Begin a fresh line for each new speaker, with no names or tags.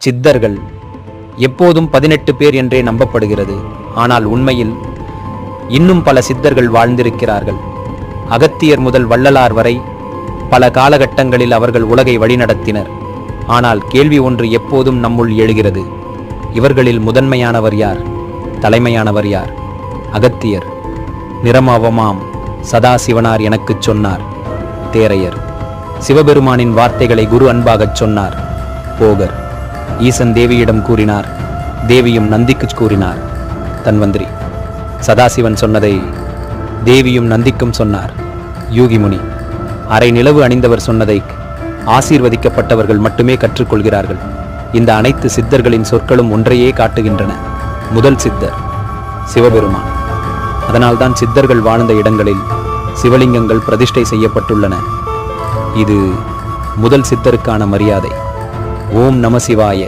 சித்தர்கள் எப்போதும் 18 பேர் என்றே நம்பப்படுகிறது. ஆனால் உண்மையில் இன்னும் பல சித்தர்கள் வாழ்ந்திருக்கிறார்கள். அகத்தியர் முதல் வள்ளலார் வரை பல காலகட்டங்களில் அவர்கள் உலகை வழிநடத்தினர். ஆனால் கேள்வி ஒன்று எப்போதும் நம்முள் எழுகிறது. இவர்களில் முதன்மையானவர் யார்? தலைமையானவர் யார்? அகத்தியர். நிறமாவமாம் சதாசிவனார் எனக்குச் சொன்னார். தேரையர். சிவபெருமானின் வார்த்தைகளை குரு அன்பாகச் சொன்னார். போகர். ஈசன் தேவியிடம் கூறினார். தேவியும் நந்திக்குச் கூறினார். தன்வந்திரி. சதாசிவன் சொன்னதை தேவியும் நந்திக்கும் சொன்னார். யூகிமுனி. அரை நிலவு அணிந்தவர் சொன்னதை ஆசீர்வதிக்கப்பட்டவர்கள் மட்டுமே கற்றுக்கொள்கிறார்கள். இந்த அனைத்து சித்தர்களின் சொற்களும் ஒன்றையே காட்டுகின்றன. முதல் சித்தர் சிவபெருமான். அதனால்தான் சித்தர்கள் வாழ்ந்த இடங்களில் சிவலிங்கங்கள் பிரதிஷ்டை செய்யப்பட்டுள்ளன. இது முதல் சித்தருக்கான மரியாதை. ஓம் நம சிவாய.